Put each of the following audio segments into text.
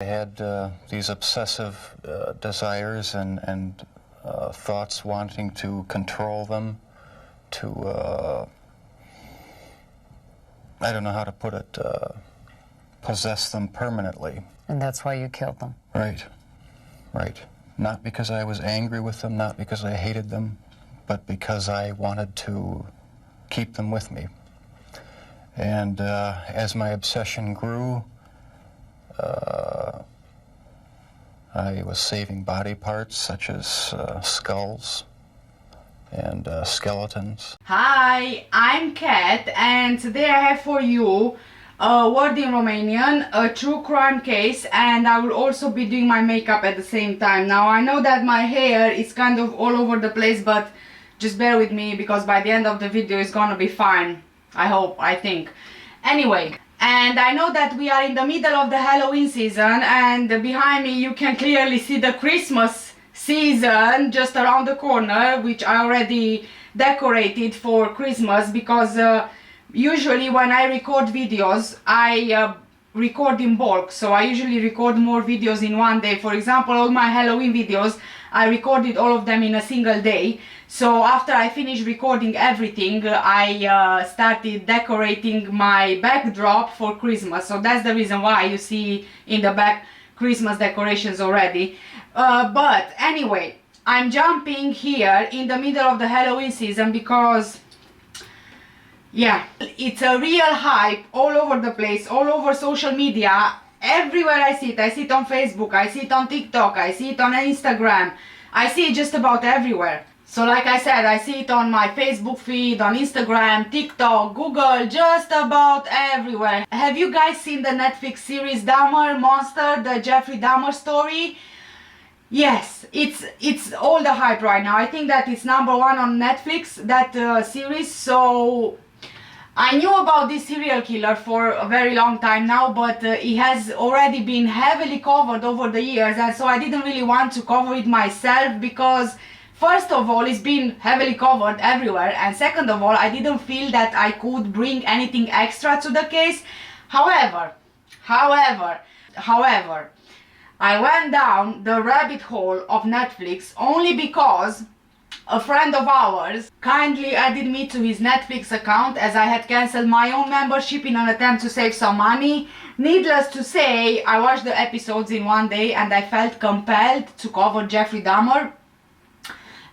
I had these obsessive desires and thoughts wanting to control them, to, I don't know how to put it, possess them permanently. And that's why you killed them. Right, right. Not because I was angry with them, not because I hated them, but because I wanted to keep them with me. And as my obsession grew, I was saving body parts such as skulls and skeletons. Hi, I'm Kat, and today I have for you a word in Romanian, a true crime case, and I will also be doing my makeup at the same time. Now I know that my hair is kind of all over the place, but just bear with me because by the end of the video it's gonna be fine. I hope, I think. Anyway, and I know that we are in the middle of the Halloween season, and behind me you can clearly see the Christmas season just around the corner, which I already decorated for Christmas because usually when I record videos I record in bulk, so I usually record more videos in one day. For example, all my Halloween videos I recorded all of them in a single day. So after I finished recording everything, I started decorating my backdrop for Christmas. So that's the reason why you see in the back Christmas decorations already. But anyway, I'm jumping here in the middle of the Halloween season because, yeah, it's a real hype all over the place, all over social media. Everywhere I see it on Facebook, I see it on TikTok, I see it on Instagram, I see it just about everywhere. So like I said, I see it on my Facebook feed, on Instagram, TikTok, Google, just about everywhere. Have you guys seen the Netflix series Dahmer, Monster, the Jeffrey Dahmer story? Yes, it's all the hype right now. I think that it's #1 on Netflix, that series. So I knew about this serial killer for a very long time now, but he has already been heavily covered over the years, and so I didn't really want to cover it myself because first of all, it's been heavily covered everywhere, and second of all, I didn't feel that I could bring anything extra to the case. However, I went down the rabbit hole of Netflix only because a friend of ours kindly added me to his Netflix account as I had cancelled my own membership in an attempt to save some money. Needless to say, I watched the episodes in one day and I felt compelled to cover Jeffrey Dahmer.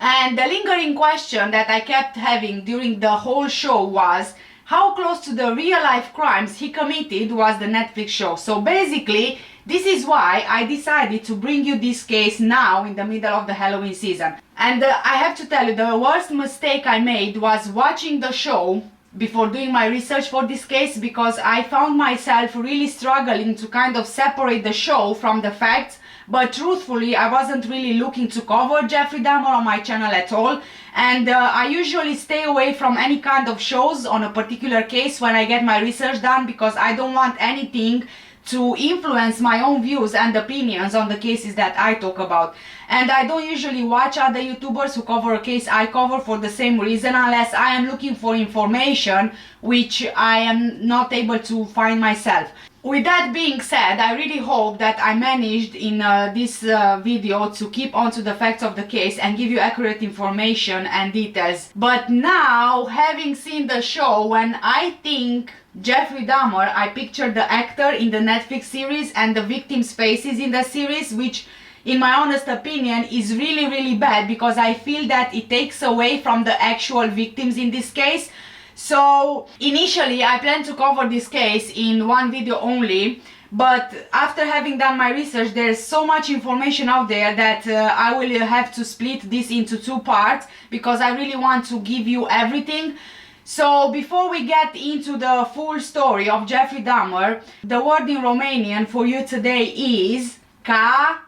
And the lingering question that I kept having during the whole show was how close to the real life crimes he committed was the Netflix show. So basically, this is why I decided to bring you this case now in the middle of the Halloween season. And I have to tell you, the worst mistake I made was watching the show before doing my research for this case, because I found myself really struggling to kind of separate the show from the facts. But truthfully, I wasn't really looking to cover Jeffrey Dahmer on my channel at all, and I usually stay away from any kind of shows on a particular case when I get my research done, because I don't want anything to influence my own views and opinions on the cases that I talk about. And I don't usually watch other YouTubers who cover a case I cover for the same reason, unless I am looking for information which I am not able to find myself. With that being said, I really hope that I managed in this video to keep on to the facts of the case and give you accurate information and details. But now, having seen the show, when I think Jeffrey Dahmer, I picture the actor in the Netflix series and the victim's faces in the series, which in my honest opinion is really bad because I feel that it takes away from the actual victims in this case. So initially I planned to cover this case in one video only, but after having done my research, there's so much information out there that I will have to split this into two parts because I really want to give you everything. So before we get into the full story of Jeffrey Dahmer, the word in Romanian for you today is cannibal.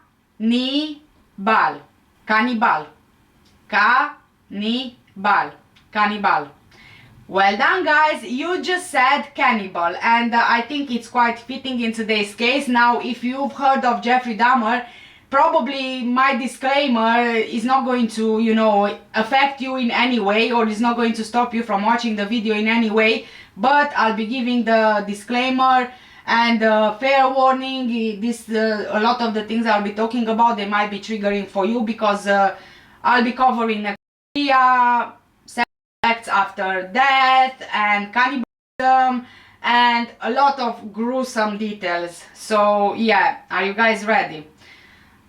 Cannibal. Cannibal. Cannibal. Well done, guys, you just said cannibal, and I think it's quite fitting in today's case. Now, if you've heard of Jeffrey Dahmer, probably my disclaimer is not going to, you know, affect you in any way, or is not going to stop you from watching the video in any way, but I'll be giving the disclaimer And fair warning, a lot of the things I'll be talking about, they might be triggering for you, because I'll be covering necrophilia, sex acts after death, and cannibalism, and a lot of gruesome details. So yeah, are you guys ready?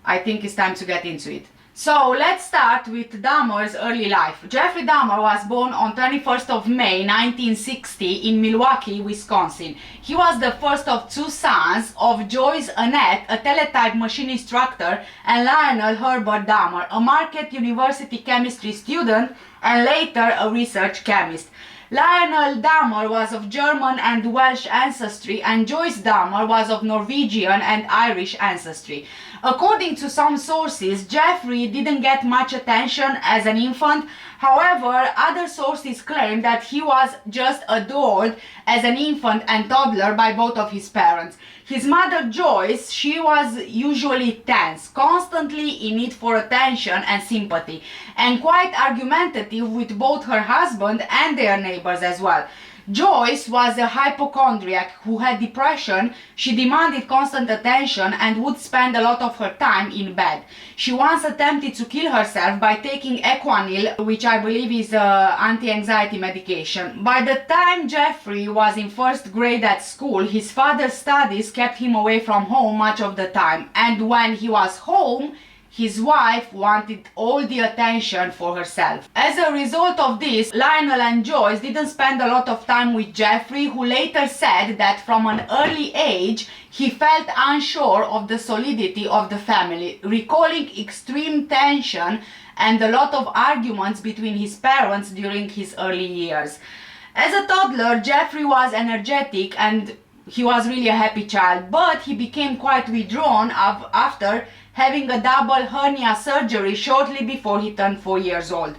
I think it's time to get into it. So let's start with Dahmer's early life. Jeffrey Dahmer was born on 21st of May 1960 in Milwaukee, Wisconsin. He was the first of two sons of Joyce Annette, a teletype machine instructor, and Lionel Herbert Dahmer, a Marquez University chemistry student and later a research chemist. Lionel Dahmer was of German and Welsh ancestry, and Joyce Dahmer was of Norwegian and Irish ancestry. According to some sources, Jeffrey didn't get much attention as an infant. However, other sources claim that he was just adored as an infant and toddler by both of his parents. His mother Joyce, she was usually tense, constantly in need for attention and sympathy, and quite argumentative with both her husband and their neighbors as well. Joyce was a hypochondriac who had depression. She demanded constant attention and would spend a lot of her time in bed. She once attempted to kill herself by taking Equanil, which I believe is anti-anxiety medication. By the time Jeffrey was in first grade at school, his father's studies kept him away from home much of the time, and when he was home, his wife wanted all the attention for herself. As a result of this, Lionel and Joyce didn't spend a lot of time with Jeffrey, who later said that from an early age he felt unsure of the solidity of the family, recalling extreme tension and a lot of arguments between his parents during his early years. As a toddler, Jeffrey was energetic and he was really a happy child, but he became quite withdrawn after having a double hernia surgery shortly before he turned 4 years old.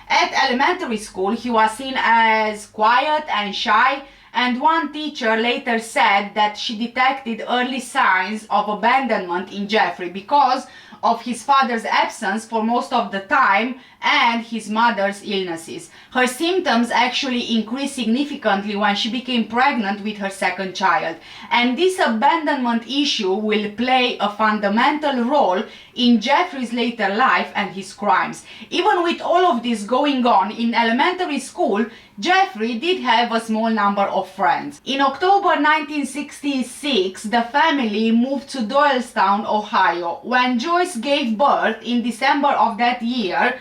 At elementary school, he was seen as quiet and shy, and one teacher later said that she detected early signs of abandonment in Jeffrey because of his father's absence for most of the time and his mother's illnesses. Her symptoms actually increased significantly when she became pregnant with her second child, and this abandonment issue will play a fundamental role in Jeffrey's later life and his crimes. Even with all of this going on in elementary school, Jeffrey did have a small number of friends. In October 1966, the family moved to Doylestown, Ohio. When Joyce gave birth in December of that year,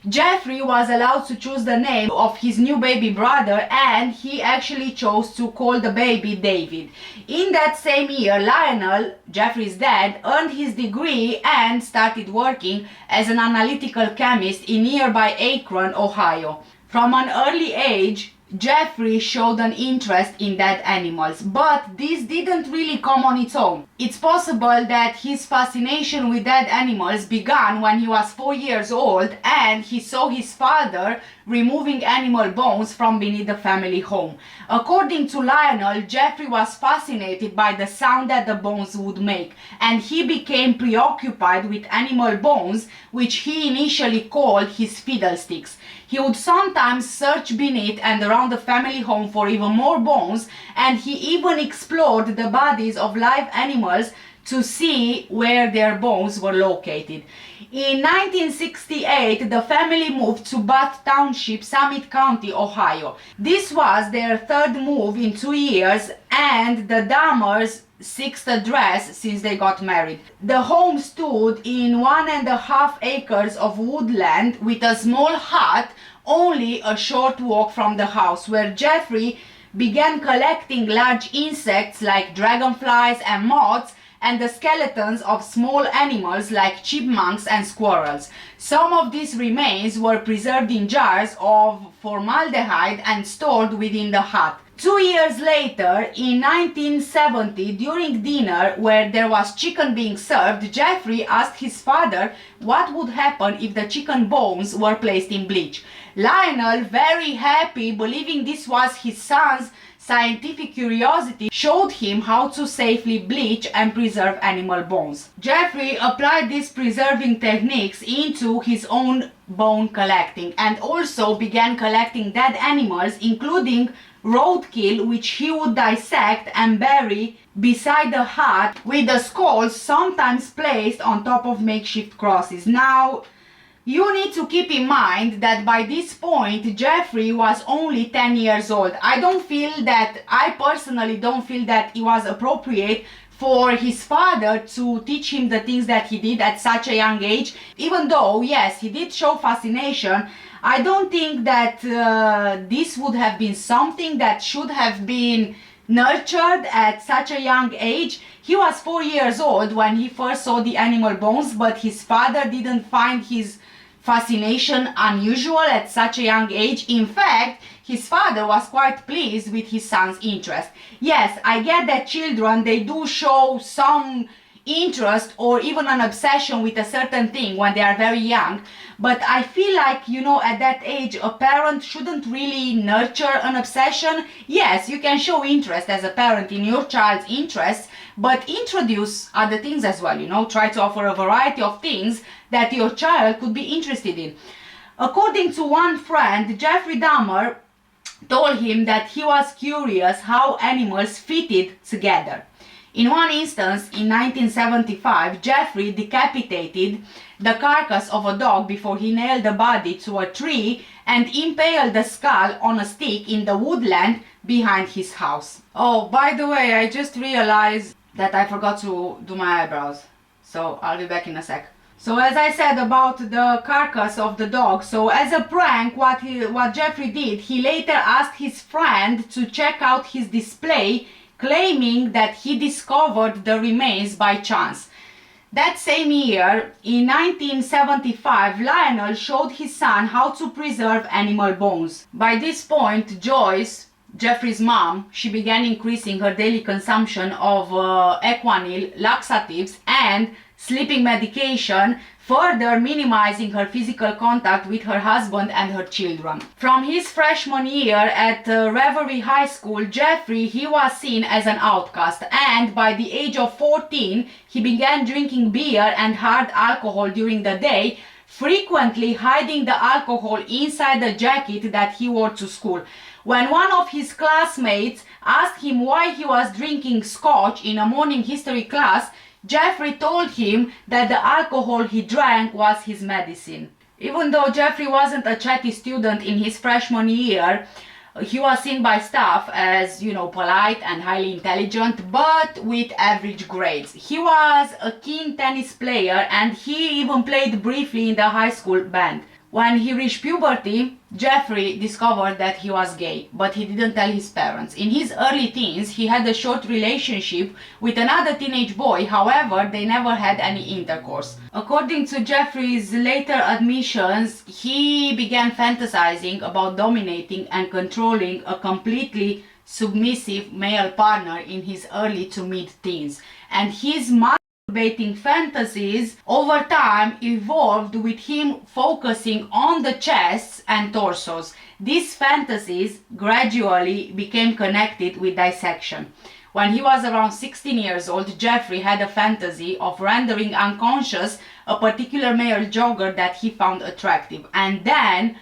Jeffrey was allowed to choose the name of his new baby brother, and he actually chose to call the baby David. In that same year, Lionel, Jeffrey's dad, earned his degree and started working as an analytical chemist in nearby Akron, Ohio. From an early age, Jeffrey showed an interest in dead animals, but this didn't really come on its own. It's possible that his fascination with dead animals began when he was 4 years old and he saw his father removing animal bones from beneath the family home. According to Lionel, Jeffrey was fascinated by the sound that the bones would make, and he became preoccupied with animal bones, which he initially called his fiddlesticks. He would sometimes search beneath and around the family home for even more bones, and he even explored the bodies of live animals to see where their bones were located. In 1968, the family moved to Bath Township, Summit County, Ohio. This was their third move in 2 years and the Dahmers' sixth address since they got married. The home stood in 1.5 acres of woodland with a small hut only a short walk from the house, where Jeffrey began collecting large insects like dragonflies and moths and the skeletons of small animals like chipmunks and squirrels. Some of these remains were preserved in jars of formaldehyde and stored within the hut. 2 years later, in 1970, during dinner where there was chicken being served, Jeffrey asked his father what would happen if the chicken bones were placed in bleach. Lionel, very happy, believing this was his son's scientific curiosity, showed him how to safely bleach and preserve animal bones. Jeffrey applied these preserving techniques into his own bone collecting and also began collecting dead animals, including roadkill which he would dissect and bury beside the hut, with the skulls sometimes placed on top of makeshift crosses. Now, you need to keep in mind that by this point Jeffrey was only 10 years old. I personally don't feel that it was appropriate for his father to teach him the things that he did at such a young age. Even though, yes, he did show fascination, I don't think that this would have been something that should have been nurtured at such a young age. He was 4 years old when he first saw the animal bones, but his father didn't find his fascination unusual at such a young age. In fact, his father was quite pleased with his son's interest. Yes, I get that children, they do show some interest or even an obsession with a certain thing when they are very young, but I feel like, you know, at that age a parent shouldn't really nurture an obsession. Yes, you can show interest as a parent in your child's interests, but introduce other things as well, you know, try to offer a variety of things that your child could be interested in. According to one friend, Jeffrey Dahmer told him that he was curious how animals fitted together. In one instance, in 1975, Jeffrey decapitated the carcass of a dog before he nailed the body to a tree and impaled the skull on a stick in the woodland behind his house. Oh, by the way, I just realized that I forgot to do my eyebrows, so I'll be back in a sec. So as I said about the carcass of the dog, so as a prank, what Jeffrey did, he later asked his friend to check out his display, claiming that he discovered the remains by chance. That same year, in 1975, Lionel showed his son how to preserve animal bones. By this point, Joyce, Jeffrey's mom, she began increasing her daily consumption of Equanil, laxatives and sleeping medication, further minimizing her physical contact with her husband and her children. From his freshman year at Reverie High School, Jeffrey, he was seen as an outcast, and by the age of 14, he began drinking beer and hard alcohol during the day, frequently hiding the alcohol inside the jacket that he wore to school. When one of his classmates asked him why he was drinking scotch in a morning history class, Jeffrey told him that the alcohol he drank was his medicine. Even though Jeffrey wasn't a chatty student in his freshman year, he was seen by staff as, you know, polite and highly intelligent, but with average grades. He was a keen tennis player and he even played briefly in the high school band. When he reached puberty, Jeffrey discovered that he was gay, but he didn't tell his parents. In his early teens, he had a short relationship with another teenage boy, however, they never had any intercourse. According to Jeffrey's later admissions, he began fantasizing about dominating and controlling a completely submissive male partner in his early to mid-teens, and his masturbating fantasies over time evolved with him focusing on the chests and torsos. These fantasies gradually became connected with dissection. When he was around 16 years old, Jeffrey had a fantasy of rendering unconscious a particular male jogger that he found attractive, and then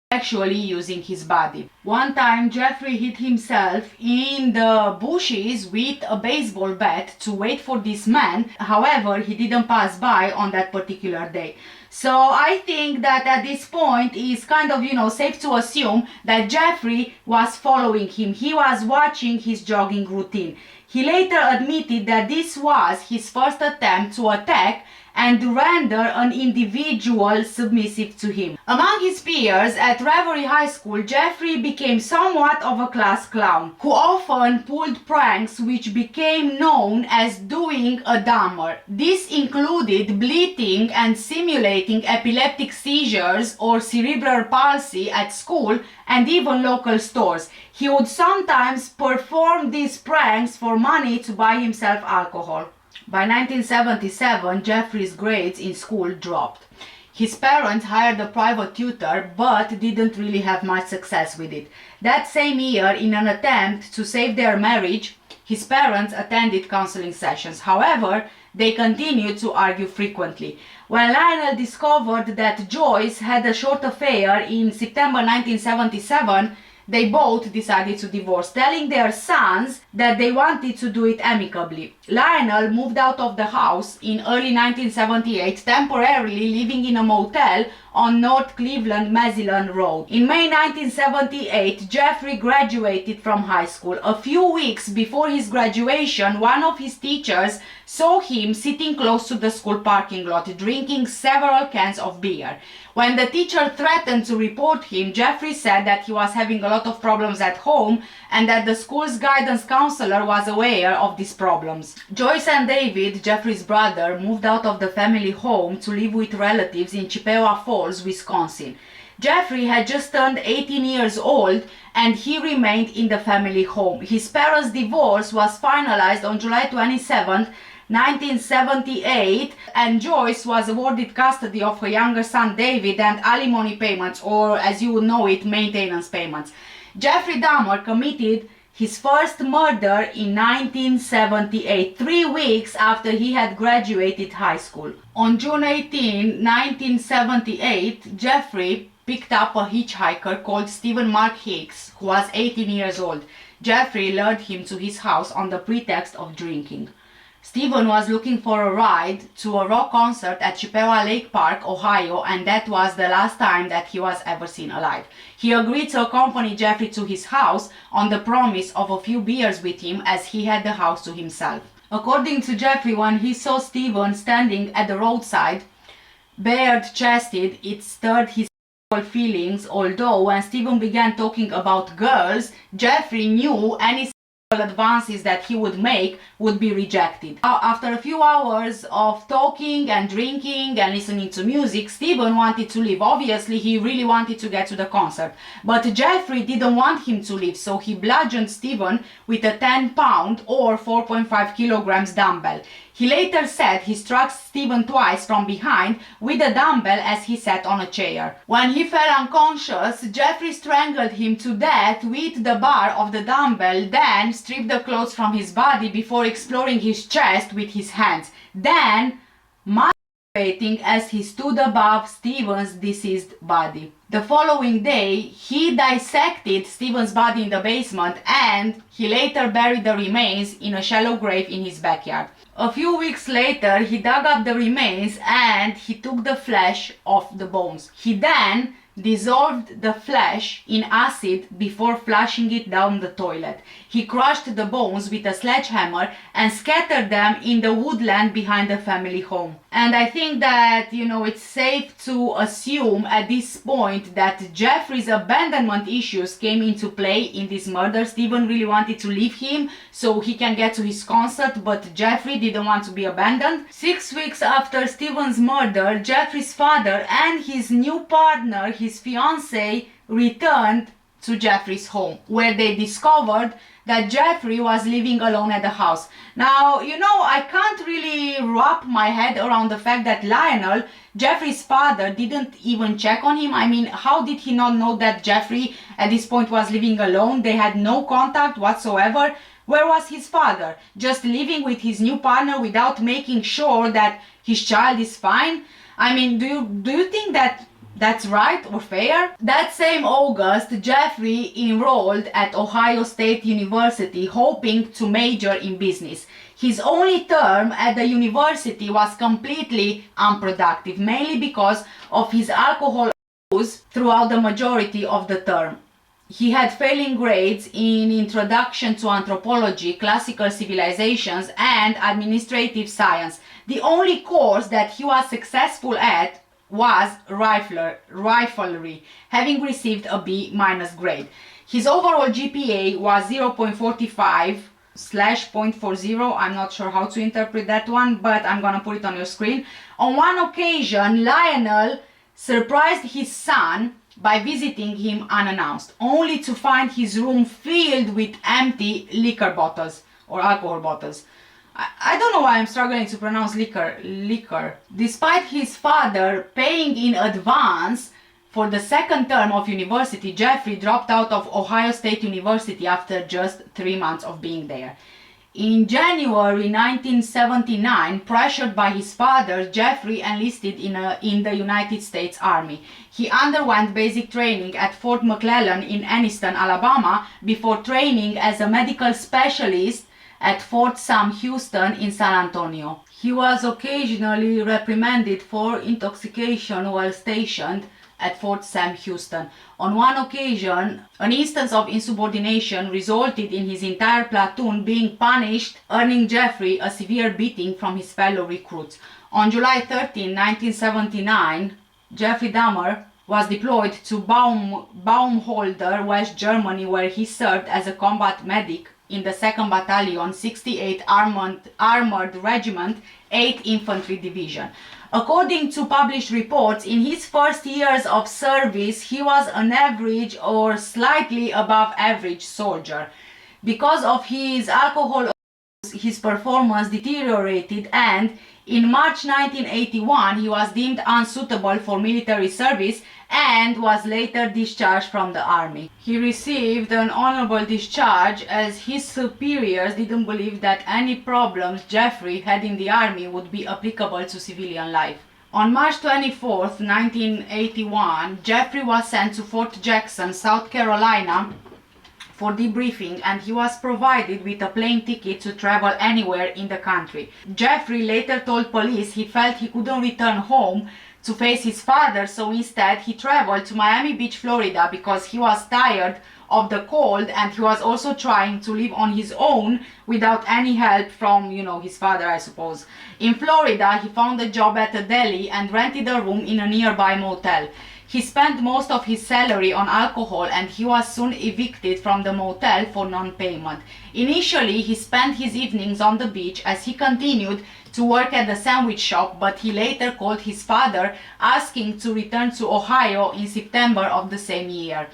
actually using his body. One time, Jeffrey hid himself in the bushes with a baseball bat to wait for this man. However, he didn't pass by on that particular day. So I think that at this point it's kind of, you know, safe to assume that Jeffrey was following him. He was watching his jogging routine. He later admitted that this was his first attempt to attack and render an individual submissive to him. Among his peers at Reverie High School, Jeffrey became somewhat of a class clown, who often pulled pranks which became known as doing a Dahmer. This included bleating and simulating epileptic seizures or cerebral palsy at school and even local stores. He would sometimes perform these pranks for money to buy himself alcohol. By 1977, Jeffrey's grades in school dropped. His parents hired a private tutor, but didn't really have much success with it. That same year, in an attempt to save their marriage, his parents attended counseling sessions. However, they continued to argue frequently. When Lionel discovered that Joyce had a short affair in September 1977, they both decided to divorce, telling their sons that they wanted to do it amicably. Lionel moved out of the house in early 1978, temporarily living in a motel on North Cleveland Massillon Road. In May 1978, Jeffrey graduated from high school. A few weeks before his graduation, one of his teachers saw him sitting close to the school parking lot, drinking several cans of beer. When the teacher threatened to report him, Jeffrey said that he was having a lot of problems at home and that the school's guidance counselor was aware of these problems. Joyce and David, Jeffrey's brother, moved out of the family home to live with relatives in Chippewa Falls, Wisconsin. Jeffrey had just turned 18 years old and he remained in the family home. His parents' divorce was finalized on July 27th, 1978, and Joyce was awarded custody of her younger son David and alimony payments, or as you would know it, maintenance payments. Jeffrey Dahmer committed his first murder in 1978, 3 weeks after he had graduated high school. On June 18, 1978, Jeffrey picked up a hitchhiker called Stephen Mark Hicks, who was 18 years old. Jeffrey lured him to his house on the pretext of drinking. Stephen was looking for a ride to a rock concert at Chippewa Lake Park, Ohio, and that was the last time that he was ever seen alive. He agreed to accompany Jeffrey to his house on the promise of a few beers with him, as he had the house to himself. According to Jeffrey, when he saw Stephen standing at the roadside, bare-chested, it stirred his feelings, although when Stephen began talking about girls, Jeffrey knew any advances that he would make would be rejected. After a few hours of talking and drinking and listening to music, Stephen wanted to leave. Obviously, he really wanted to get to the concert, but Jeffrey didn't want him to leave, so he bludgeoned Stephen with a 10-pound or 4.5 kilograms dumbbell. He later said he struck Stephen twice from behind with a dumbbell as he sat on a chair. When he fell unconscious, Jeffrey strangled him to death with the bar of the dumbbell, then stripped the clothes from his body before exploring his chest with his hands, then masturbating as he stood above Stephen's deceased body. The following day, he dissected Stephen's body in the basement and he later buried the remains in a shallow grave in his backyard. A few weeks later, he dug up the remains and he took the flesh off the bones. He then dissolved the flesh in acid before flushing it down the toilet. He crushed the bones with a sledgehammer and scattered them in the woodland behind the family home. And I think that, it's safe to assume at this point that Jeffrey's abandonment issues came into play in this murder. Stephen really wanted to leave him so he can get to his concert, but Jeffrey didn't want to be abandoned. 6 weeks after Stephen's murder, Jeffrey's father and his new partner, his fiancée, returned to Jeffrey's home, where they discovered that Jeffrey was living alone at the house. Now, I can't really wrap my head around the fact that Lionel, Jeffrey's father, didn't even check on him. I mean, how did he not know that Jeffrey at this point was living alone? They had no contact whatsoever. Where was his father? Just living with his new partner without making sure that his child is fine? I mean, do you think that that's right or fair? That same August, Jeffrey enrolled at Ohio State University, hoping to major in business. His only term at the university was completely unproductive, mainly because of his alcohol use throughout the majority of the term. He had failing grades in Introduction to Anthropology, Classical Civilizations, and Administrative Science. The only course that he was successful at was riflery, having received a B- grade. His overall GPA was 0.45/.40. I'm not sure how to interpret that one, but I'm gonna put it on your screen. On one occasion, Lionel surprised his son by visiting him unannounced, only to find his room filled with empty liquor bottles or alcohol bottles. I don't know why I'm struggling to pronounce liquor. Despite his father paying in advance for the second term of university, Jeffrey dropped out of Ohio State University after just 3 months of being there. In January 1979, pressured by his father, Jeffrey enlisted in the United States Army. He underwent basic training at Fort McClellan in Anniston, Alabama, before training as a medical specialist at Fort Sam Houston in San Antonio. He was occasionally reprimanded for intoxication while stationed at Fort Sam Houston. On one occasion, an instance of insubordination resulted in his entire platoon being punished, earning Jeffrey a severe beating from his fellow recruits. On July 13, 1979, Jeffrey Dahmer was deployed to Baumholder, West Germany, where he served as a combat medic in the 2nd Battalion, 68th Armored Regiment, 8th Infantry Division. According to published reports, in his first years of service, he was an average or slightly above average soldier. Because of his alcohol abuse, his performance deteriorated, and in March 1981, he was deemed unsuitable for military service and was later discharged from the army. He received an honorable discharge as his superiors didn't believe that any problems Jeffrey had in the army would be applicable to civilian life. On March 24, 1981, Jeffrey was sent to Fort Jackson, South Carolina for debriefing, and he was provided with a plane ticket to travel anywhere in the country. Jeffrey later told police he felt he couldn't return home to face his father, so instead he traveled to Miami Beach, Florida, because he was tired of the cold and he was also trying to live on his own without any help from, his father, I suppose. In Florida, he found a job at a deli and rented a room in a nearby motel. He spent most of his salary on alcohol and he was soon evicted from the motel for non-payment. Initially, he spent his evenings on the beach as he continued to work at the sandwich shop, but he later called his father asking to return to Ohio in September of the same year.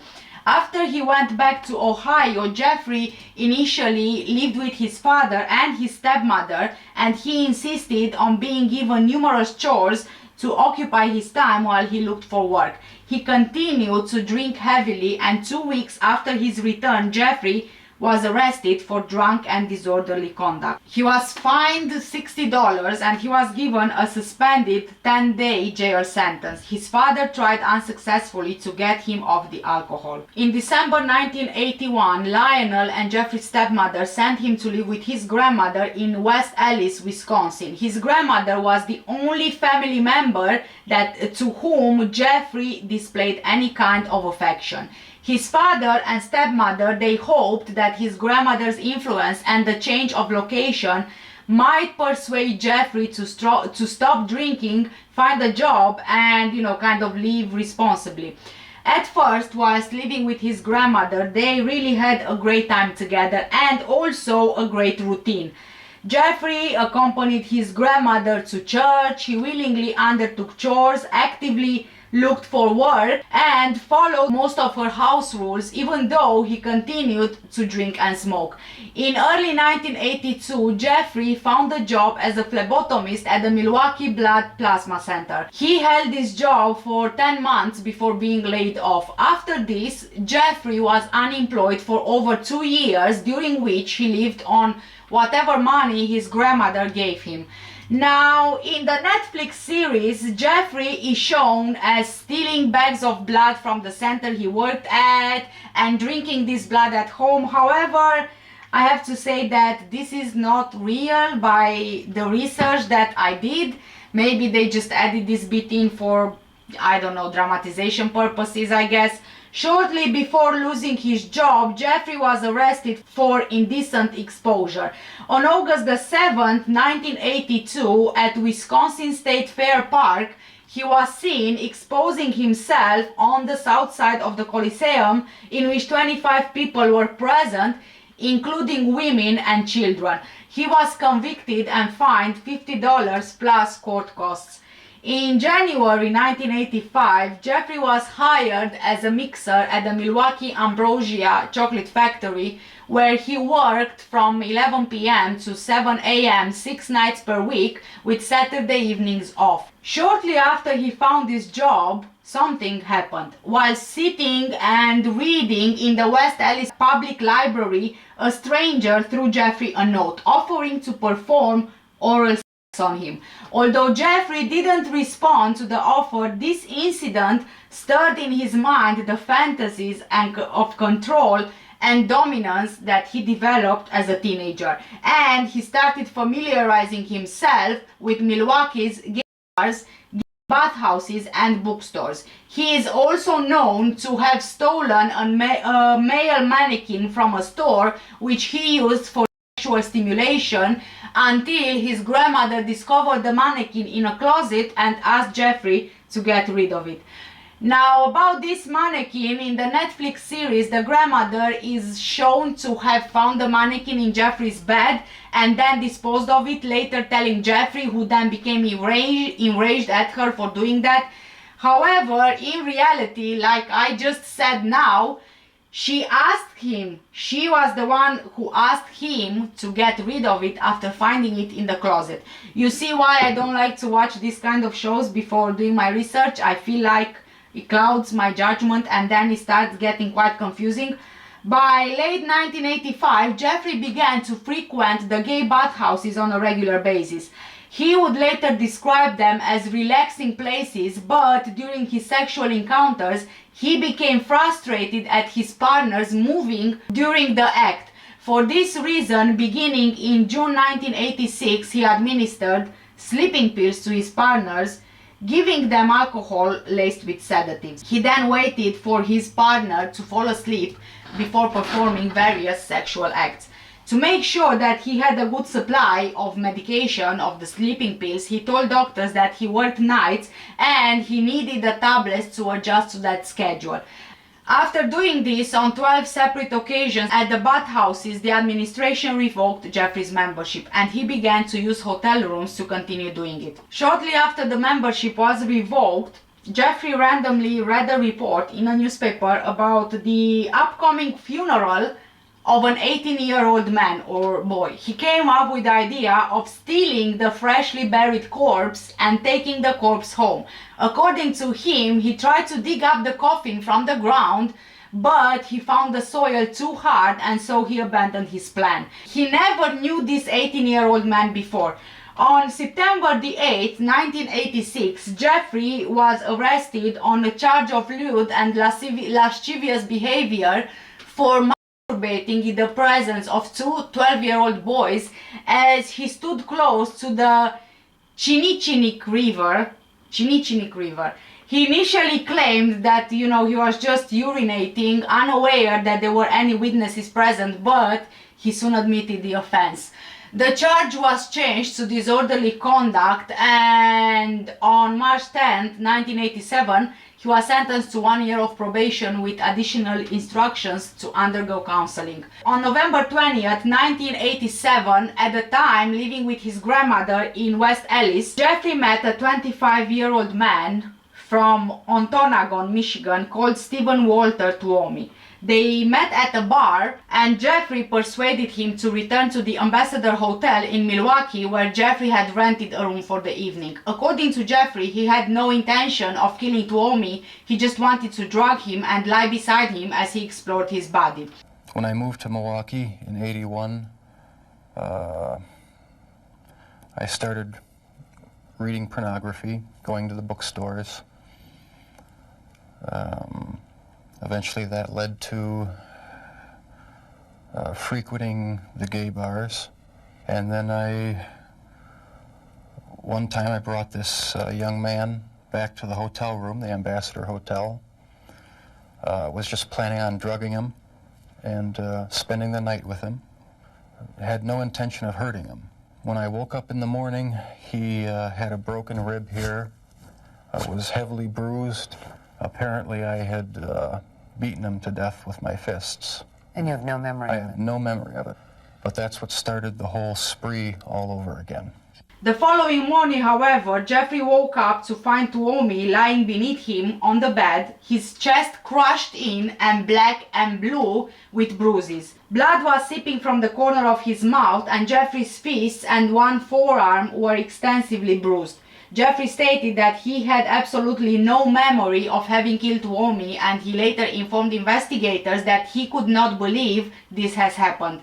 After he went back to Ohio, Jeffrey initially lived with his father and his stepmother, and he insisted on being given numerous chores to occupy his time while he looked for work. He continued to drink heavily, and 2 weeks after his return, Jeffrey was arrested for drunk and disorderly conduct. He was fined $60 and he was given a suspended 10-day jail sentence. His father tried unsuccessfully to get him off the alcohol. In December 1981, Lionel and Jeffrey's stepmother sent him to live with his grandmother in West Allis, Wisconsin. His grandmother was the only family member to whom Jeffrey displayed any kind of affection. His father and stepmother, they hoped that his grandmother's influence and the change of location might persuade Jeffrey to stop drinking, find a job, and kind of live responsibly. At first, whilst living with his grandmother, they really had a great time together and also a great routine. Jeffrey accompanied his grandmother to church, he willingly undertook chores, actively looked for work, and followed most of her house rules, even though he continued to drink and smoke. In early 1982, Jeffrey found a job as a phlebotomist at the Milwaukee Blood Plasma Center. He held this job for 10 months before being laid off. After this, Jeffrey was unemployed for over 2 years, during which he lived on whatever money his grandmother gave him. Now, in the Netflix series, Jeffrey is shown as stealing bags of blood from the center he worked at and drinking this blood at home. However, I have to say that this is not real by the research that I did. Maybe they just added this bit in for, I don't know, dramatization purposes, I guess. Shortly before losing his job, Jeffrey was arrested for indecent exposure. On August the 7th, 1982, at Wisconsin State Fair Park, he was seen exposing himself on the south side of the Coliseum, in which 25 people were present, including women and children. He was convicted and fined $50 plus court costs. In January 1985, Jeffrey was hired as a mixer at the Milwaukee Ambrosia Chocolate Factory, where he worked from 11 p.m. to 7 a.m. 6 nights per week, with Saturday evenings off. Shortly after he found this job, something happened. While sitting and reading in the West Allis Public Library, a stranger threw Jeffrey a note offering to perform oral sex on him. Although Jeffrey didn't respond to the offer, this incident stirred in his mind the fantasies of control and dominance that he developed as a teenager, and he started familiarizing himself with Milwaukee's gay bars, bathhouses and bookstores. He is also known to have stolen a male mannequin from a store which he used for sexual stimulation until his grandmother discovered the mannequin in a closet and asked Jeffrey to get rid of it. Now, about this mannequin, in the Netflix series, the grandmother is shown to have found the mannequin in Jeffrey's bed and then disposed of it, later telling Jeffrey, who then became enraged at her for doing that. However, in reality, like I just said now, she asked him, she was the one who asked him to get rid of it after finding it in the closet. You see why I don't like to watch this kind of shows before doing my research? I feel like it clouds my judgment and then it starts getting quite confusing. By late 1985, Jeffrey began to frequent the gay bathhouses on a regular basis. He would later describe them as relaxing places, but during his sexual encounters, he became frustrated at his partners moving during the act. For this reason, beginning in June 1986, he administered sleeping pills to his partners, giving them alcohol laced with sedatives. He then waited for his partner to fall asleep before performing various sexual acts. To make sure that he had a good supply of medication, of the sleeping pills, he told doctors that he worked nights and he needed the tablets to adjust to that schedule. After doing this on 12 separate occasions at the bathhouses, the administration revoked Jeffrey's membership and he began to use hotel rooms to continue doing it. Shortly after the membership was revoked, Jeffrey randomly read a report in a newspaper about the upcoming funeral of an 18-year-old man or boy. He came up with the idea of stealing the freshly buried corpse and taking the corpse home. According to him, he tried to dig up the coffin from the ground, but he found the soil too hard and so he abandoned his plan. He never knew this 18-year-old man before. On September the 8th, 1986, Jeffrey was arrested on a charge of lewd and lascivious behavior for masturbating in the presence of two 12-year-old boys as he stood close to the Chinichinik River. He initially claimed that, he was just urinating, unaware that there were any witnesses present, but he soon admitted the offense. The charge was changed to disorderly conduct, and on March 10, 1987, he was sentenced to 1 year of probation with additional instructions to undergo counseling. On November 20th, 1987, at the time living with his grandmother in West Ellis, Jeffrey met a 25-year-old man from Ontonagon, Michigan, called Stephen Walter Tuomi. They met at a bar and Jeffrey persuaded him to return to the Ambassador Hotel in Milwaukee, where Jeffrey had rented a room for the evening. According to Jeffrey, he had no intention of killing Tuomi, he just wanted to drug him and lie beside him as he explored his body. When I moved to Milwaukee in '81, I started reading pornography, going to the bookstores. Eventually that led to frequenting the gay bars. And then one time I brought this young man back to the hotel room, the Ambassador Hotel. Was just planning on drugging him and spending the night with him. I had no intention of hurting him. When I woke up in the morning, he had a broken rib here, was heavily bruised. Apparently I had beaten him to death with my fists. And you have no memory of it? I have no memory of it. But that's what started the whole spree all over again. The following morning, however, Jeffrey woke up to find Tuomi lying beneath him on the bed, his chest crushed in and black and blue with bruises. Blood was seeping from the corner of his mouth and Jeffrey's fists and one forearm were extensively bruised. Jeffrey stated that he had absolutely no memory of having killed Tuomi, and he later informed investigators that he could not believe this has happened.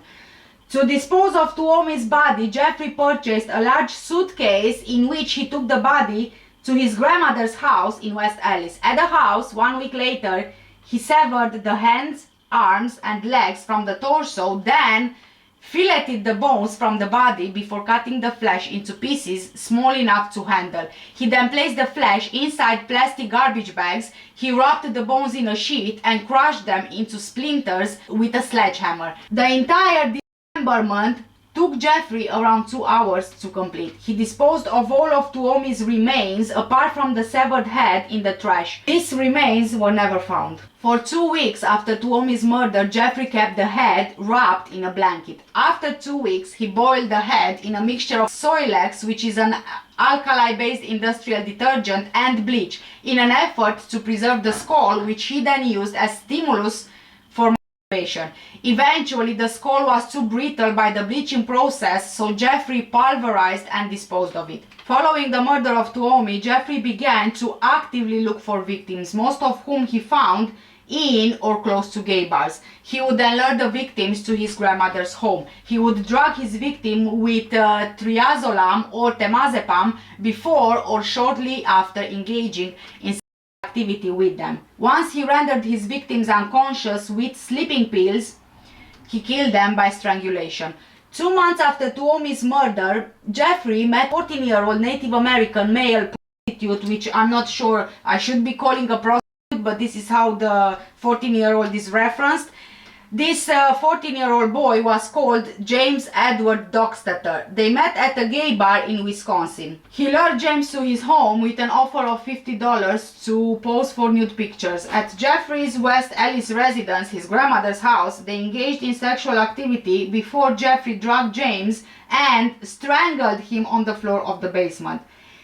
To dispose of Tuomi's body, Jeffrey purchased a large suitcase in which he took the body to his grandmother's house in West Allis. At the house, 1 week later, he severed the hands, arms and legs from the torso, then filleted the bones from the body before cutting the flesh into pieces small enough to handle. He then placed the flesh inside plastic garbage bags. He wrapped the bones in a sheet and crushed them into splinters with a sledgehammer. The entire dismemberment took Jeffrey around 2 hours to complete. He disposed of all of Tuomi's remains apart from the severed head in the trash. These remains were never found. For 2 weeks after Tuomi's murder, Jeffrey kept the head wrapped in a blanket. After 2 weeks, he boiled the head in a mixture of Soilex, which is an alkali-based industrial detergent, and bleach, in an effort to preserve the skull, which he then used as stimulus for masturbation. Eventually, the skull was too brittle by the bleaching process, so Jeffrey pulverized and disposed of it. Following the murder of Tuomi, Jeffrey began to actively look for victims, most of whom he found in or close to gay bars. He would then lure the victims to his grandmother's home. He would drug his victim with triazolam or temazepam before or shortly after engaging in activity with them. Once he rendered his victims unconscious with sleeping pills, he killed them by strangulation. 2 months after Tuomi's murder, Jeffrey met a 14-year-old Native American male prostitute, which I'm not sure I should be calling a prostitute, but this is how the 14-year-old is referenced. This 14-year-old boy was called James Edward Doxtator. They met at a gay bar in Wisconsin. He lured James to his home with an offer of $50 to pose for nude pictures. At Jeffrey's West Allis residence, his grandmother's house, they engaged in sexual activity before Jeffrey drugged James and strangled him on the floor of the basement.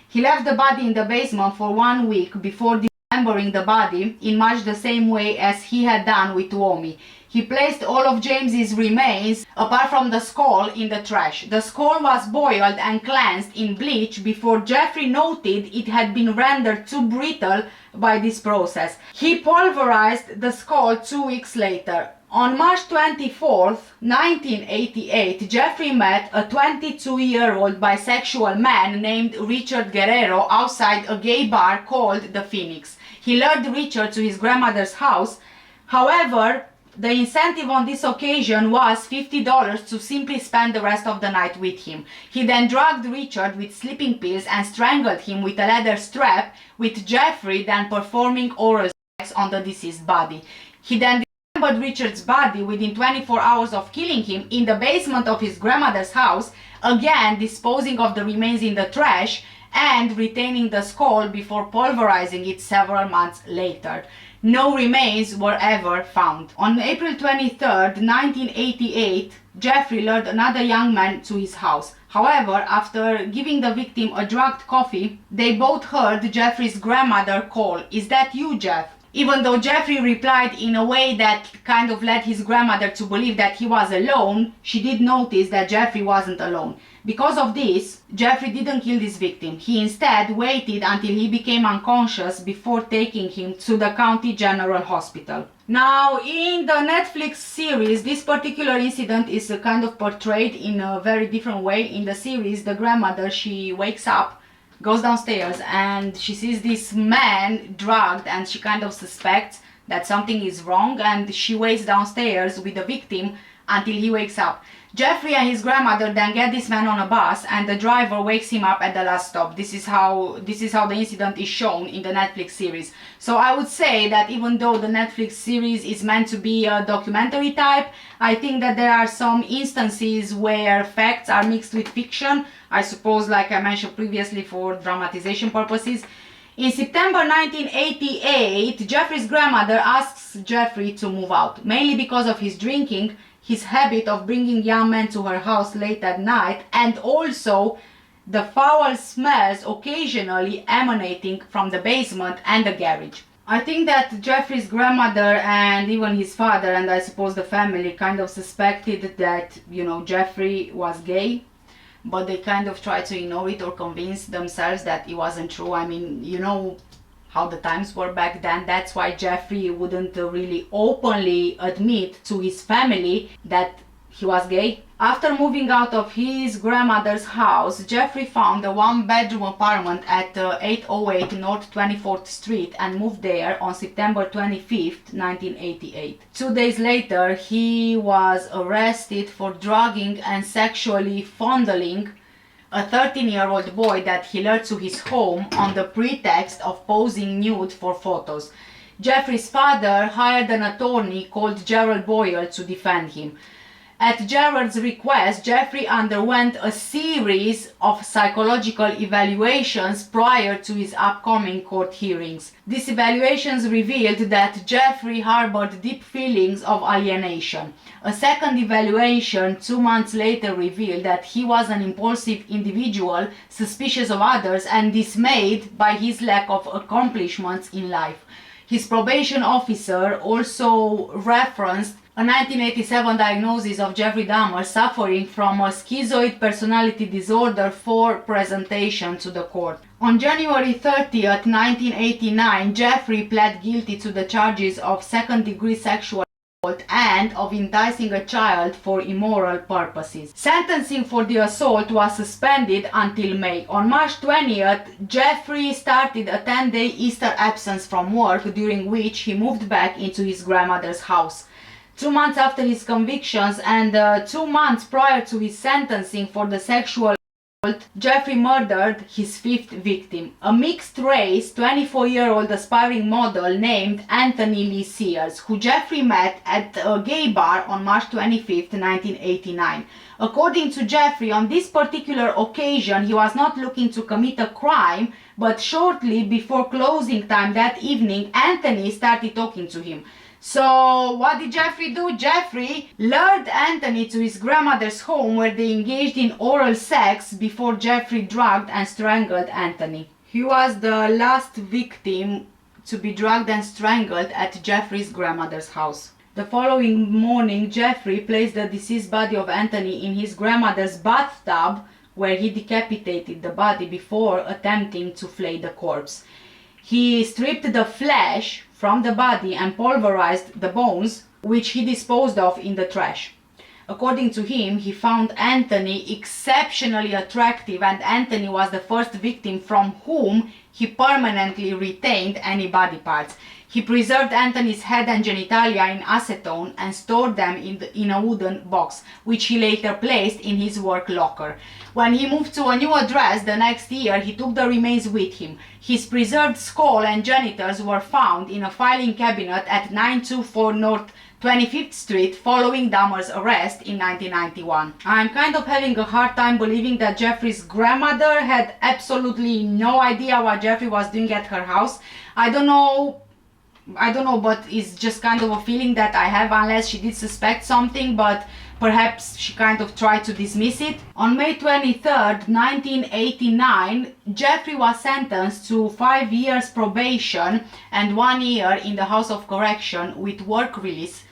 He left the body in the basement for 1 week before dismembering the body in much the same way as he had done with Tuomi. He placed all of James's remains, apart from the skull, in the trash. The skull was boiled and cleansed in bleach before Jeffrey noted it had been rendered too brittle by this process. He pulverized the skull 2 weeks later. On March 24, 1988, Jeffrey met a 22-year-old bisexual man named Richard Guerrero outside a gay bar called The Phoenix. He lured Richard to his grandmother's house. However, the incentive on this occasion was $50 to simply spend the rest of the night with him. He then drugged Richard with sleeping pills and strangled him with a leather strap, with Jeffrey then performing oral sex on the deceased body. He then dismembered Richard's body within 24 hours of killing him in the basement of his grandmother's house, again disposing of the remains in the trash and retaining the skull before pulverizing it several months later. No remains were ever found. On April 23, 1988, Jeffrey lured another young man to his house. However, after giving the victim a drugged coffee, they both heard Jeffrey's grandmother call, "Is that you, Jeff?" Even though Jeffrey replied in a way that kind of led his grandmother to believe that he was alone, she did notice that Jeffrey wasn't alone. Because of this, Jeffrey didn't kill this victim. He instead waited until he became unconscious before taking him to the County General Hospital. Now, in the Netflix series, this particular incident is kind of portrayed in a very different way. In the series, the grandmother, she wakes up, goes downstairs, and she sees this man drugged, and she kind of suspects that something is wrong, and she waits downstairs with the victim until he wakes up. Jeffrey and his grandmother then get this man on a bus, and the driver wakes him up at the last stop. This is how the incident is shown in the Netflix series. So I would say that even though the Netflix series is meant to be a documentary type, I think that there are some instances where facts are mixed with fiction, I suppose, like I mentioned previously, for dramatization purposes. In September 1988, Jeffrey's grandmother asks Jeffrey to move out, mainly because of his drinking, his habit of bringing young men to her house late at night, and also the foul smells occasionally emanating from the basement and the garage. I think that Jeffrey's grandmother and even his father, and I suppose the family, kind of suspected that, you know, Jeffrey was gay. but they kind of tried to ignore it or convince themselves that it wasn't true. I mean, you know how the times were back then. That's why Jeffrey wouldn't really openly admit to his family that he was gay. After moving out of his grandmother's house, Jeffrey found a one-bedroom apartment at 808 North 24th Street and moved there on September 25th, 1988. 2 days later, he was arrested for drugging and sexually fondling a 13-year-old boy that he lured to his home on the pretext of posing nude for photos. Jeffrey's father hired an attorney called Gerald Boyle to defend him. At Gerald's request, Jeffrey underwent a series of psychological evaluations prior to his upcoming court hearings. These evaluations revealed that Jeffrey harbored deep feelings of alienation. A second evaluation 2 months later revealed that he was an impulsive individual, suspicious of others, and dismayed by his lack of accomplishments in life. His probation officer also referenced a 1987 diagnosis of Jeffrey Dahmer suffering from a schizoid personality disorder for presentation to the court. On January 30th, 1989, Jeffrey pled guilty to the charges of second-degree sexual assault and of enticing a child for immoral purposes. Sentencing for the assault was suspended until May. On March 20th, Jeffrey started a 10-day Easter absence from work, during which he moved back into his grandmother's house. 2 months after his convictions and 2 months prior to his sentencing for the sexual assault, Jeffrey murdered his fifth victim, a mixed-race 24-year-old aspiring model named Anthony Lee Sears, who Jeffrey met at a gay bar on March 25th, 1989. According to Jeffrey, on this particular occasion, he was not looking to commit a crime, but shortly before closing time that evening, Anthony started talking to him. So what did Jeffrey do? Jeffrey lured Anthony to his grandmother's home, where they engaged in oral sex before Jeffrey drugged and strangled Anthony. He was the last victim to be drugged and strangled at Jeffrey's grandmother's house. The following morning, Jeffrey placed the deceased body of Anthony in his grandmother's bathtub, where he decapitated the body before attempting to flay the corpse. He stripped the flesh from the body and pulverized the bones, which he disposed of in the trash. According to him, he found Anthony exceptionally attractive, and Anthony was the first victim from whom he permanently retained any body parts. He preserved Anthony's head and genitalia in acetone and stored them in a wooden box, which he later placed in his work locker. When he moved to a new address the next year, he took the remains with him. His preserved skull and genitals were found in a filing cabinet at 924 North 25th Street following Dahmer's arrest in 1991. I'm kind of having a hard time believing that Jeffrey's grandmother had absolutely no idea what Jeffrey was doing at her house. I don't know, but it's just kind of a feeling that I have, unless she did suspect something, but perhaps she kind of tried to dismiss it. On May 23rd, 1989, Jeffrey was sentenced to 5 years probation and 1 year in the House of Correction with work release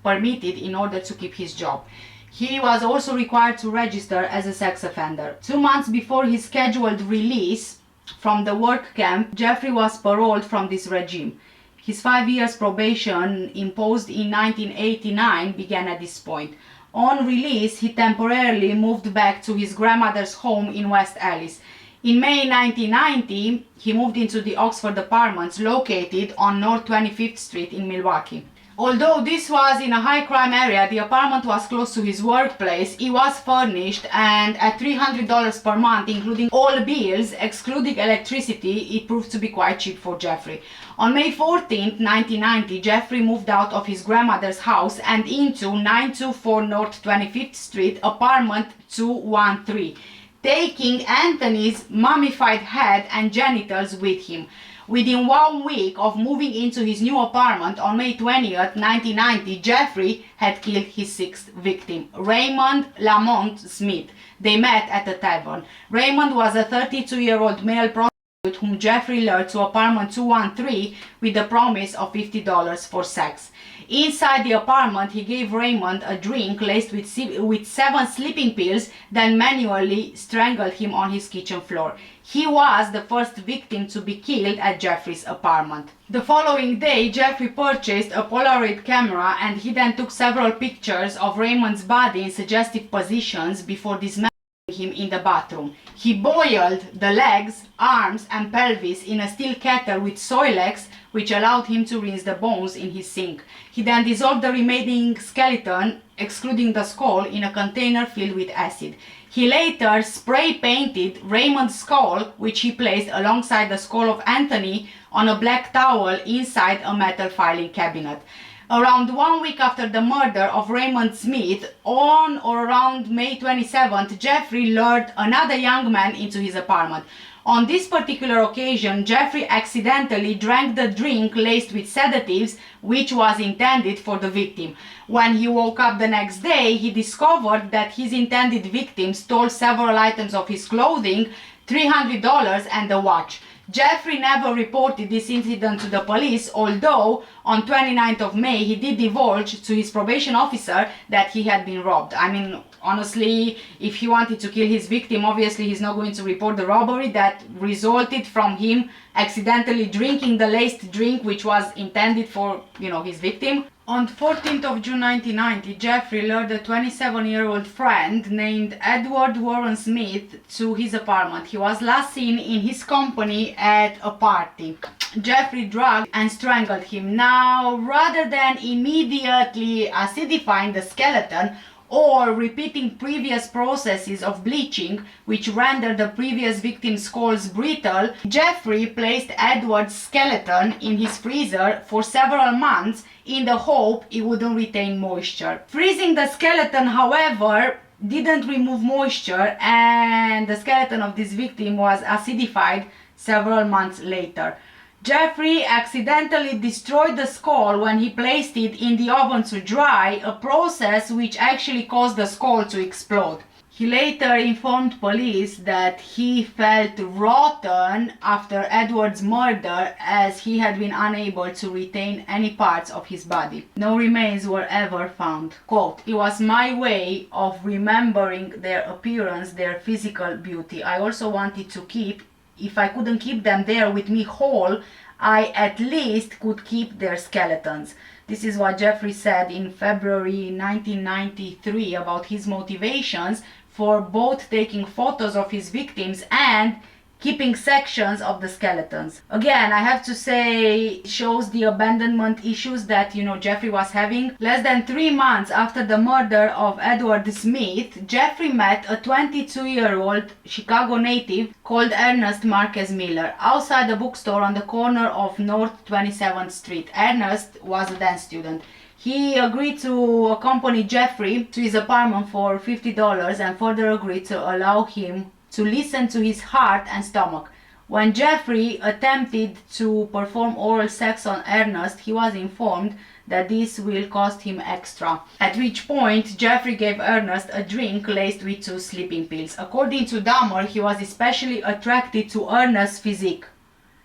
permitted in order to keep his job. He was also required to register as a sex offender. 2 months before his scheduled release from the work camp, Jeffrey was paroled from this regime. His 5 years probation imposed in 1989 began at this point. On release, he temporarily moved back to his grandmother's home in West Alice. In May 1990, he moved into the Oxford Apartments located on North 25th Street in Milwaukee. Although this was in a high crime area, the apartment was close to his workplace. It was furnished, and at $300 per month, including all bills, excluding electricity, it proved to be quite cheap for Jeffrey. On May 14, 1990, Jeffrey moved out of his grandmother's house and into 924 North 25th Street, apartment 213, taking Anthony's mummified head and genitals with him. Within 1 week of moving into his new apartment on May 20th, 1990, Jeffrey had killed his sixth victim, Raymond Lamont Smith. They met at a tavern. Raymond was a 32-year-old male prostitute with whom Jeffrey lured to apartment 213 with the promise of $50 for sex. Inside the apartment, he gave Raymond a drink laced with 7 sleeping pills, then manually strangled him on his kitchen floor. He was the first victim to be killed at Jeffrey's apartment. The following day, Jeffrey purchased a Polaroid camera and he then took several pictures of Raymond's body in suggestive positions before dismantling him in the bathroom. He boiled the legs, arms and pelvis in a steel kettle with Soilex, which allowed him to rinse the bones in his sink. He then dissolved the remaining skeleton, excluding the skull, in a container filled with acid. He later spray painted Raymond's skull, which he placed alongside the skull of Anthony, on a black towel inside a metal filing cabinet. Around 1 week after the murder of Raymond Smith, on or around May 27th, Jeffrey lured another young man into his apartment. On this particular occasion, Jeffrey accidentally drank the drink laced with sedatives, which was intended for the victim. When he woke up the next day, he discovered that his intended victim stole several items of his clothing, $300 and a watch. Jeffrey never reported this incident to the police, although on 29th of May he did divulge to his probation officer that he had been robbed. I mean, honestly, if he wanted to kill his victim, obviously he's not going to report the robbery that resulted from him accidentally drinking the laced drink which was intended for, his victim. On 14th of June 1990, Jeffrey lured a 27-year-old friend named Edward Warren Smith to his apartment. He was last seen in his company at a party. Jeffrey drugged and strangled him. Now, rather than immediately acidifying the skeleton or repeating previous processes of bleaching which rendered the previous victim's skulls brittle, Jeffrey placed Edward's skeleton in his freezer for several months in the hope it wouldn't retain moisture. Freezing the skeleton, however, didn't remove moisture, and the skeleton of this victim was acidified several months later. Jeffrey accidentally destroyed the skull when he placed it in the oven to dry, a process which actually caused the skull to explode. He later informed police that he felt rotten after Edward's murder, as he had been unable to retain any parts of his body. No remains were ever found. Quote, "It was my way of remembering their appearance, their physical beauty. I also wanted to keep, if I couldn't keep them there with me whole, I at least could keep their skeletons." This is what Jeffrey said in February 1993 about his motivations for both taking photos of his victims and keeping sections of the skeletons. Again, I have to say, it shows the abandonment issues that, Jeffrey was having. Less than 3 months after the murder of Edward Smith, Jeffrey met a 22-year-old Chicago native called Ernest Marquez Miller outside a bookstore on the corner of North 27th Street. Ernest was a dance student. He agreed to accompany Jeffrey to his apartment for $50 and further agreed to allow him to listen to his heart and stomach. When Jeffrey attempted to perform oral sex on Ernest, he was informed that this will cost him extra. At which point, Jeffrey gave Ernest a drink laced with 2 sleeping pills. According to Dahmer, he was especially attracted to Ernest's physique.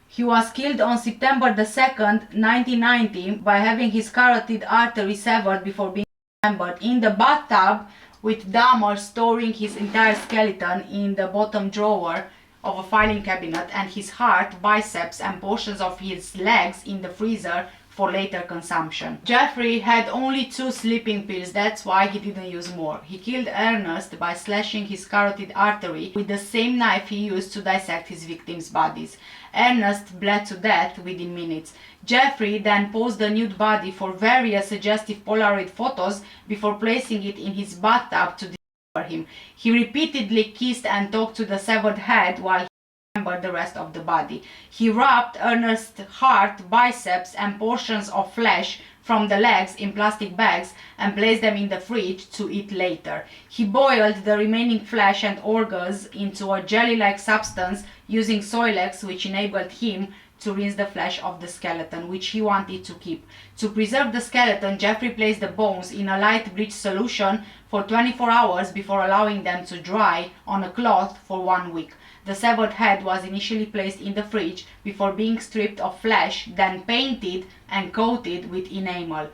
He was killed on September the 2nd, 1990 by having his carotid artery severed before being dismembered in the bathtub, with Dahmer storing his entire skeleton in the bottom drawer of a filing cabinet and his heart, biceps and portions of his legs in the freezer for later consumption. Jeffrey had only 2 sleeping pills, that's why he didn't use more. He killed Ernest by slashing his carotid artery with the same knife he used to dissect his victims' bodies. Ernest bled to death within minutes. Jeffrey then posed the nude body for various suggestive Polaroid photos before placing it in his bathtub to dismember him. He repeatedly kissed and talked to the severed head while he dismembered the rest of the body. He wrapped Ernest's heart, biceps and portions of flesh from the legs in plastic bags and placed them in the fridge to eat later. He boiled the remaining flesh and organs into a jelly-like substance using Soilex, which enabled him to rinse the flesh of the skeleton, which he wanted to keep. To preserve the skeleton, Jeffrey placed the bones in a light bleach solution for 24 hours before allowing them to dry on a cloth for 1 week. The severed head was initially placed in the fridge before being stripped of flesh, then painted and coated with enamel.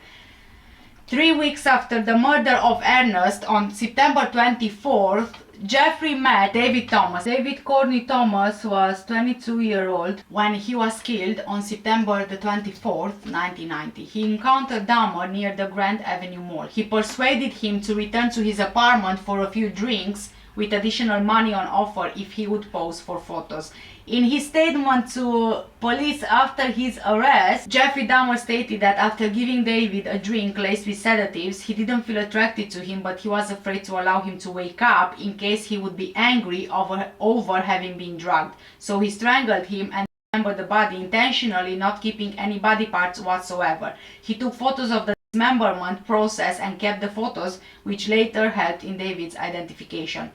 3 weeks after the murder of Ernest, on September 24th, Jeffrey met David Thomas. David Courtney Thomas was 22-year-old when he was killed on September the 24th, 1990. He encountered Dahmer near the Grand Avenue Mall. He persuaded him to return to his apartment for a few drinks with additional money on offer if he would pose for photos. In his statement to police after his arrest, Jeffrey Dahmer stated that after giving David a drink laced with sedatives, he didn't feel attracted to him, but he was afraid to allow him to wake up in case he would be angry over having been drugged. So he strangled him and dismembered the body intentionally, not keeping any body parts whatsoever. He took photos of the dismemberment process and kept the photos, which later helped in David's identification.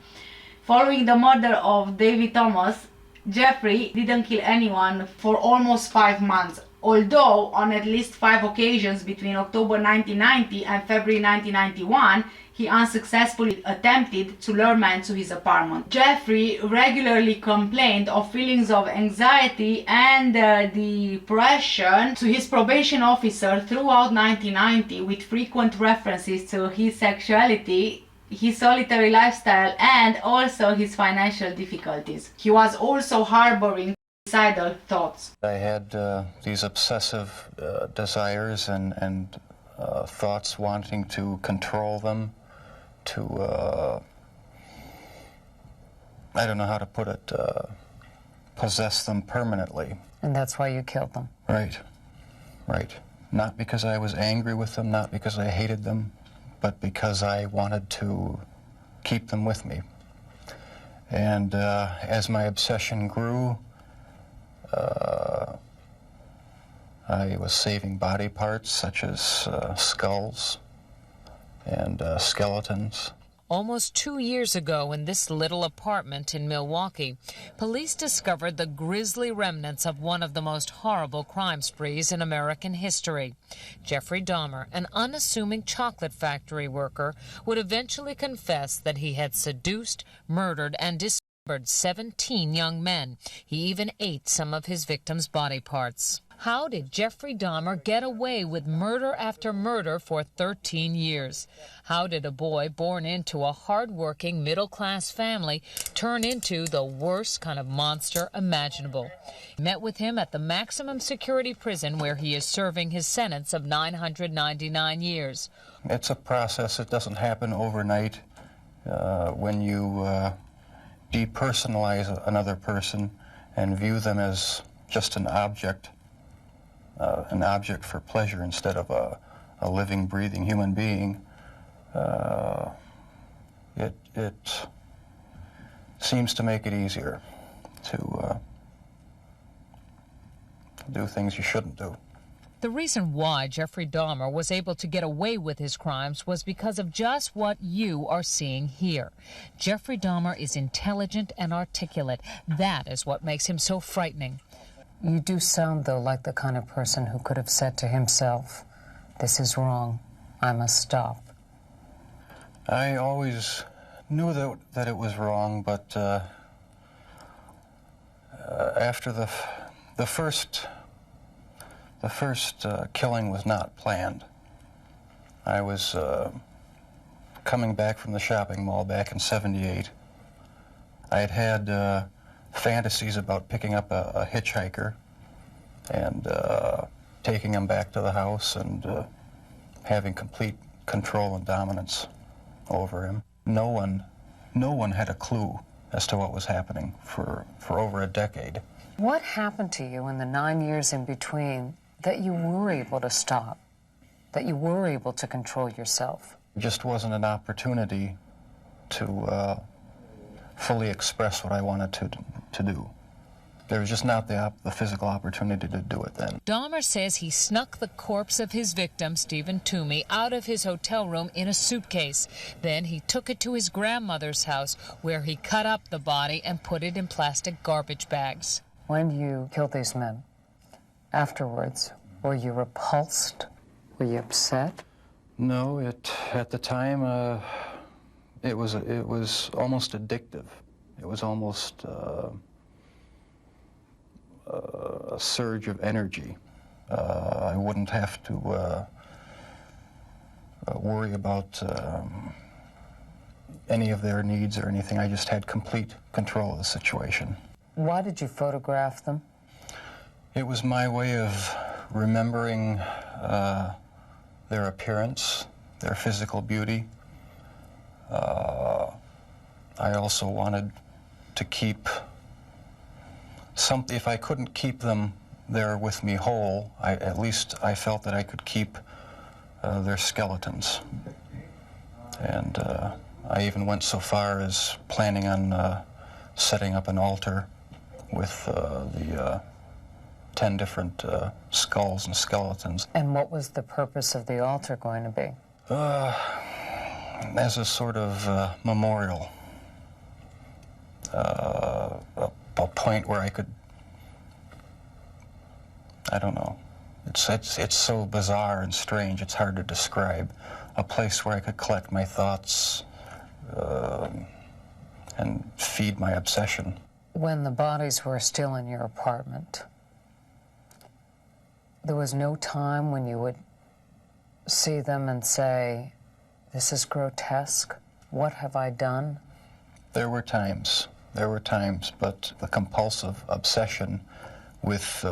Following the murder of David Thomas, Jeffrey didn't kill anyone for almost 5 months, although on at least 5 occasions between October 1990 and February 1991, he unsuccessfully attempted to lure men to his apartment. Jeffrey regularly complained of feelings of anxiety and depression to his probation officer throughout 1990, with frequent references to his sexuality, his solitary lifestyle, and also his financial difficulties. He was also harboring suicidal thoughts. I had these obsessive desires and thoughts wanting to control them, to, I don't know how to put it, possess them permanently. And that's why you killed them? Right, right. Not because I was angry with them, not because I hated them, but because I wanted to keep them with me. And as my obsession grew, I was saving body parts such as skulls and skeletons. Almost 2 years ago, in this little apartment in Milwaukee, police discovered the grisly remnants of one of the most horrible crime sprees in American history. Jeffrey Dahmer, an unassuming chocolate factory worker, would eventually confess that he had seduced, murdered, and dismembered 17 young men. He even ate some of his victims' body parts. How did Jeffrey Dahmer get away with murder after murder for 13 years? How did a boy born into a hard-working, middle-class family turn into the worst kind of monster imaginable? Met with him at the maximum security prison where he is serving his sentence of 999 years. It's a process. It doesn't happen overnight. When you depersonalize another person and view them as just an object for pleasure instead of a living, breathing human being, it seems to make it easier to do things you shouldn't do. The reason why Jeffrey Dahmer was able to get away with his crimes was because of just what you are seeing here. Jeffrey Dahmer is intelligent and articulate. That is what makes him so frightening. You do sound, though, like the kind of person who could have said to himself, "This is wrong. I must stop." I always knew that it was wrong, but after the first killing was not planned. I was coming back from the shopping mall back in '78. I had fantasies about picking up a hitchhiker and taking him back to the house and having complete control and dominance over him. No one had a clue as to what was happening for over a decade. What happened to you in the 9 years in between that you were able to stop, that you were able to control yourself? It just wasn't an opportunity to fully express what I wanted to do. There was just not the physical opportunity to do it then. Dahmer says he snuck the corpse of his victim, Stephen Toomey, out of his hotel room in a suitcase. Then he took it to his grandmother's house, where he cut up the body and put it in plastic garbage bags. When you killed these men, afterwards, were you repulsed? Were you upset? No, at the time, it was almost addictive. It was almost a surge of energy. I wouldn't have to worry about any of their needs or anything. I just had complete control of the situation. Why did you photograph them? It was my way of remembering their appearance, their physical beauty. I also wanted to keep if I couldn't keep them there with me whole, at least I felt that I could keep their skeletons. And I even went so far as planning on setting up an altar with the 10 different skulls and skeletons. And what was the purpose of the altar going to be? As a sort of memorial, a point where I could, I don't know, it's so bizarre and strange, it's hard to describe. A place where I could collect my thoughts and feed my obsession. When the bodies were still in your apartment, there was no time when you would see them and say, this is grotesque, what have I done? There were times, but the compulsive obsession with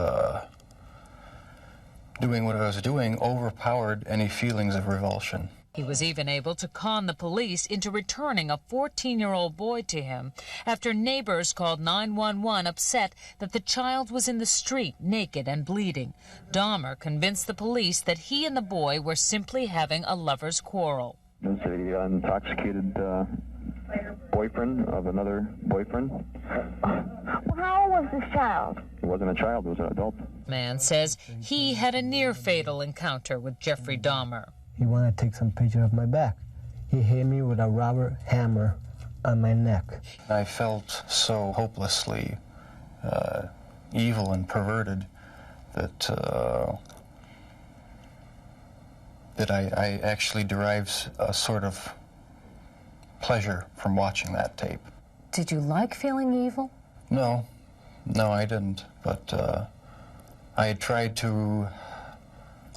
doing what I was doing overpowered any feelings of revulsion. He was even able to con the police into returning a 14-year-old boy to him after neighbors called 911 upset that the child was in the street naked and bleeding. Dahmer convinced the police that he and the boy were simply having a lover's quarrel. It's an intoxicated boyfriend of another boyfriend. Well, how old was this child? It wasn't a child, it was an adult. Man says he had a near-fatal encounter with Jeffrey Dahmer. He wanted to take some picture of my back. He hit me with a rubber hammer on my neck. I felt so hopelessly evil and perverted that I actually derived a sort of pleasure from watching that tape. Did you like feeling evil? No, I didn't. But I had tried to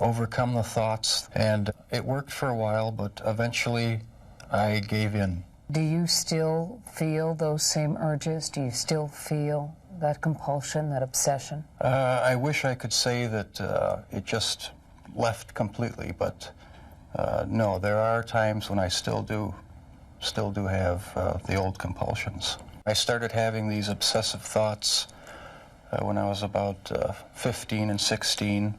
overcome the thoughts, and it worked for a while, but eventually I gave in. Do you still feel those same urges? Do you still feel that compulsion, that obsession? I wish I could say that it just left completely, but no, there are times when I still do have the old compulsions. I started having these obsessive thoughts when I was about 15 and 16,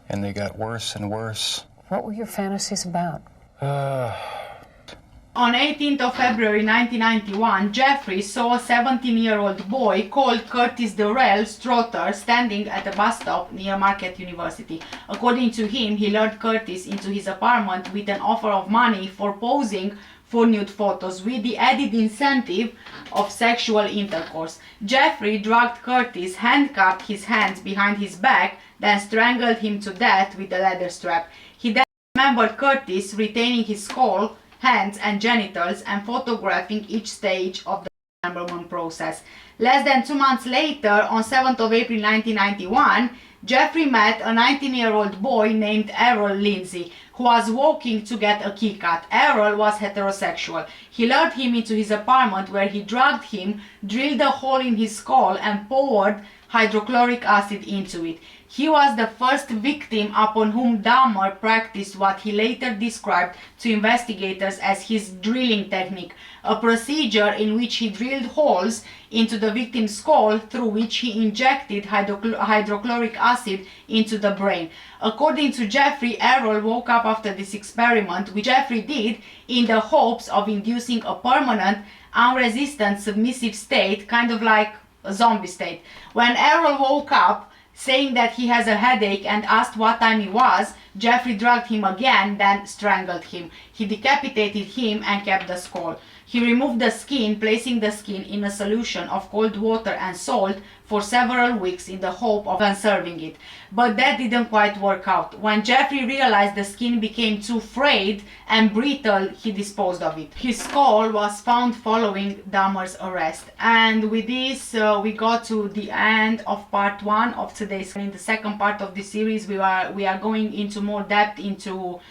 and they got worse and worse. What were your fantasies about? On 18th of February 1991, Jeffrey saw a 17-year-old boy called Curtis Darrell Strother standing at a bus stop near Marquez University. According to him, he lured Curtis into his apartment with an offer of money for posing for nude photos with the added incentive of sexual intercourse. Jeffrey drugged Curtis, handcuffed his hands behind his back, then strangled him to death with a leather strap. He then dismembered Curtis, retaining his skull, hands and genitals, and photographing each stage of the dismemberment process. Less than 2 months later, on 7th of April 1991, Jeffrey met a 19-year-old boy named Errol Lindsey, who was walking to get a key cut. Errol was heterosexual. He lured him into his apartment, where he drugged him, drilled a hole in his skull, and poured hydrochloric acid into it. He was the first victim upon whom Dahmer practiced what he later described to investigators as his drilling technique, a procedure in which he drilled holes into the victim's skull through which he injected hydrochloric acid into the brain. According to Jeffrey, Errol woke up after this experiment, which Jeffrey did in the hopes of inducing a permanent, unresistant, submissive state, kind of like a zombie state. When Errol woke up, saying that he has a headache and asked what time it was, Jeffrey drugged him again, then strangled him. He decapitated him and kept the skull. He removed the skin, placing the skin in a solution of cold water and salt for several weeks in the hope of conserving it. But that didn't quite work out. When Jeffrey realized the skin became too frayed and brittle, he disposed of it. His skull was found following Dahmer's arrest. And with this, we got to the end of part 1 of today's. In the second part of this series, we are going into more depth into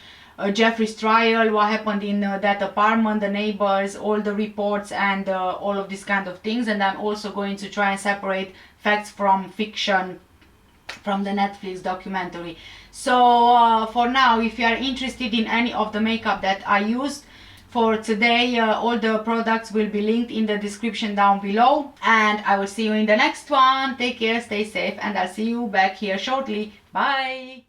Jeffrey's trial, what happened in that apartment, the neighbors, all the reports, and all of these kind of things. And I'm also going to try and separate facts from fiction from the Netflix documentary. So for now, if you are interested in any of the makeup that I used for today, all the products will be linked in the description down below. And I will see you in the next one. Take care, stay safe, and I'll see you back here shortly. Bye!